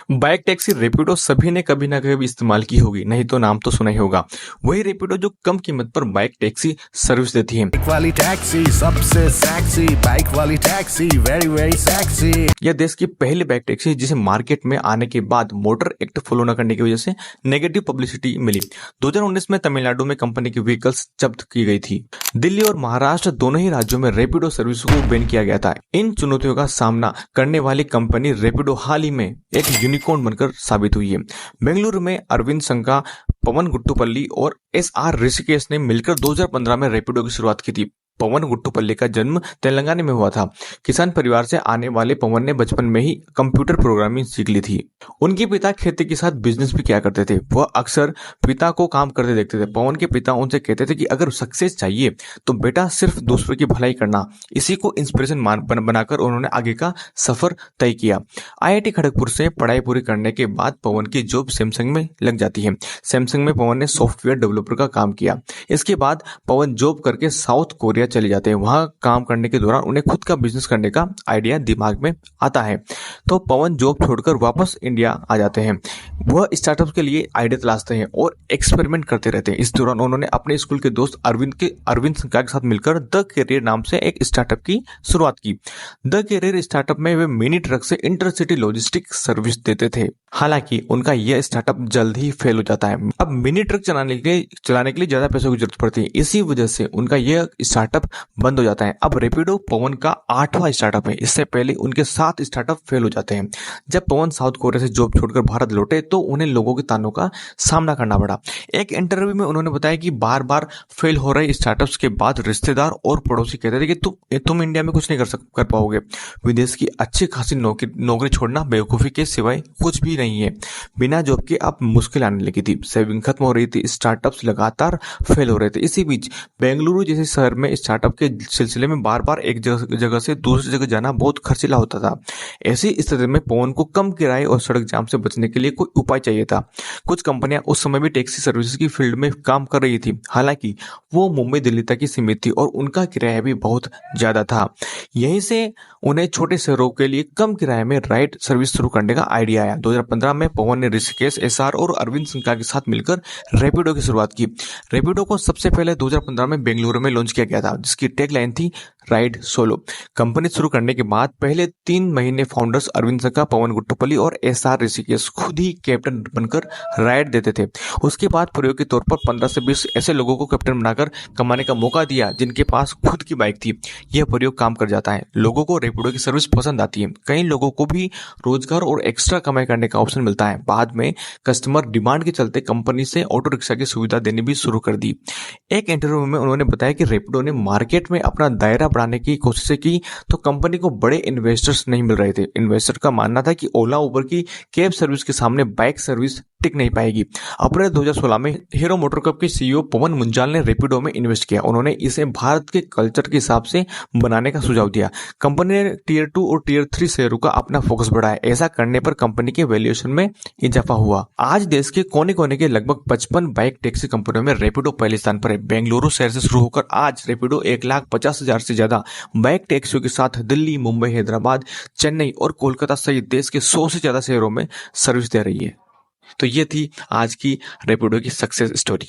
Bike taxi Rapido सभी ने कभी ना कभी इस्तेमाल की होगी, नहीं तो नाम तो सुना ही होगा। वही रैपिडो जो कम कीमत पर बाइक टैक्सी सर्विस देती है। बाइक वाली टैक्सी सबसे सेक्सी, बाइक वाली टैक्सी वेरी वेरी सेक्सी। यह देश की पहली बाइक टैक्सी है जिसे मार्केट में आने के बाद मोटर एक्ट फॉलो न करने की वजह से नेगेटिव पब्लिसिटी मिली। 2019 में तमिलनाडु में कंपनी की व्हीकल्स जब्त की गई थी। दिल्ली और महाराष्ट्र दोनों ही राज्यों में रैपिडो सर्विस को बैन किया गया था। इन चुनौतियों का सामना करने वाली कंपनी रैपिडो हाल ही में एक यूनिकॉर्न बनकर साबित हुई है। बेंगलुरु में अरविंद संका, पवन गुट्टुपल्ली और SR ऋषिकेश ने मिलकर 2015 में रैपिडो की शुरुआत की थी। पवन गुट्टुपल्ली का जन्म तेलंगाना में हुआ था। किसान परिवार से आने वाले पवन ने बचपन में ही कंप्यूटर प्रोग्रामिंग सीख ली थी। उनके पिता खेती के साथ बिजनेस भी किया करते थे। वह अक्सर पिता को काम करते देखते थे। पवन के पिता उनसे कहते थे कि अगर सक्सेस चाहिए तो बेटा सिर्फ दूसरों की भलाई करना। इसी को इंस्पिरेशन बनाकर उन्होंने आगे का सफर तय किया। IIT खड़गपुर से पढ़ाई पूरी करने के बाद पवन की जॉब सैमसंग में लग जाती है। सैमसंग में पवन ने सॉफ्टवेयर डेवलपर का काम किया। इसके बाद पवन जॉब करके साउथ कोरिया चले जाते हैं। वहां काम करने के दौरान उन्हें खुद का बिजनेस करने का आइडिया दिमाग में आता है, तो पवन जॉब छोड़कर वापस इंडिया आ जाते हैं। वह स्टार्टअप के लिए आइडिया तलाशते हैं और एक्सपेरिमेंट करते रहते हैं। इस दौरान उन्होंने अपने स्कूल के दोस्त अरविंद संका के साथ मिलकर द कैरियर नाम से एक स्टार्टअप की शुरुआत की। द कैरियर स्टार्टअप में वे मिनी ट्रक से इंटरसिटी लॉजिस्टिक सर्विस देते थे। हालांकि उनका यह स्टार्टअप जल्द ही फेल हो जाता है। अब मिनी ट्रक चलाने के लिए ज्यादा पैसों की जरूरत पड़ती है। इसी वजह से उनका यह स्टार्टअप बंद हो जाता है। अब रैपिडो पवन का 8वां स्टार्टअप है। इससे पहले उनके 7 स्टार्टअप फेल हो जाते हैं। जब पवन साउथ कोरिया से जॉब छोड़कर भारत लौटे तो उन्हें लोगों के तानों का सामना करना पड़ा। एक इंटरव्यू में उन्होंने बताया कि बार बार फेल हो रहे स्टार्टअप्स के बाद रिश्तेदार और पड़ोसी कहते थे कि तुम इंडिया में कुछ नहीं कर पाओगे। विदेश की अच्छी खासी नौकरी छोड़ना बेवकूफी के सिवाय कुछ भी नहीं है। बिना जॉब के अब मुश्किल आने लगी थी। सेविंग खत्म हो रही थी। स्टार्टअप्स लगातार फेल हो रहे थे। इसी बीच बेंगलुरु जैसे शहर में स्टार्टअप के सिलसिले में बार बार एक जगह से दूसरी जगह जाना बहुत खर्चीला होता था। ऐसी स्थिति में पवन को कम किराए और सड़क जाम से बचने के लिए कोई उपाय चाहिए था। कुछ कंपनियां उस समय भी टैक्सी सर्विसेज की फील्ड में काम कर रही थी। हालांकि वो मुंबई दिल्ली तक ही सीमित थी और उनका किराया भी बहुत ज्यादा था। यहीं से उन्हें छोटे शहरों के लिए कम किराए में राइड सर्विस शुरू करने का आइडिया आया। 2015 में पवन ने ऋषिकेश, SR और अरविंद संका के साथ मिलकर रैपिडो की शुरुआत की। रैपिडो को सबसे पहले 2015 में बेंगलुरु में लॉन्च किया गया था, जिसकी टैगलाइन थी राइड सोलो। कंपनी शुरू करने के बाद पहले 3 महीने फाउंडर्स अरविंद संका, पवन गुट्टुपल्ली और SR ऋषिकेश खुद ही कैप्टन बनकर राइड देते थे। उसके बाद प्रयोग के तौर पर 15 से 20 ऐसे लोगों को कैप्टन बनाकर कमाने का मौका दिया जिनके पास खुद की बाइक थी। यह प्रयोग काम कर जाता है। लोगों को रैपिडो की सर्विस पसंद आती है। कई लोगों को भी रोजगार और एक्स्ट्रा कमाई करने का ऑप्शन मिलता है। बाद में कस्टमर डिमांड के चलते कंपनी से ऑटो रिक्शा की सुविधा देनी भी शुरू कर दी। एक इंटरव्यू में उन्होंने बताया कि रैपिडो ने मार्केट में अपना दायरा बढ़ाने की कोशिश की तो कंपनी को बड़े इन्वेस्टर्स नहीं मिल रहे थे। इन्वेस्टर का मानना था कि ओला, उबर की कैब सर्विस के सामने बाइक सर्विस टिक नहीं पाएगी। अप्रैल 2016 में हीरो मोटरकप के CEO पवन मुंजाल ने रैपिडो में इन्वेस्ट किया। उन्होंने इसे भारत के कल्चर के हिसाब से बनाने का सुझाव दिया। कंपनी ने Tier 2 और Tier 3 शहरों का अपना फोकस बढ़ाया। ऐसा करने पर कंपनी के वैल्यूएशन में इजाफा हुआ। आज देश के कोने कोने के लगभग 55 बाइक टैक्सी कंपनियों में रैपिडो पहले स्थान पर है। बेंगलुरु शहर से शुरू होकर आज रैपिडो 1,50,000 से ज्यादा बाइक टैक्सियों के साथ दिल्ली, मुंबई, हैदराबाद, चेन्नई और कोलकाता सहित देश के 100 से ज्यादा शहरों में सर्विस दे रही है। तो ये थी आज की रैपिडो की सक्सेस स्टोरी।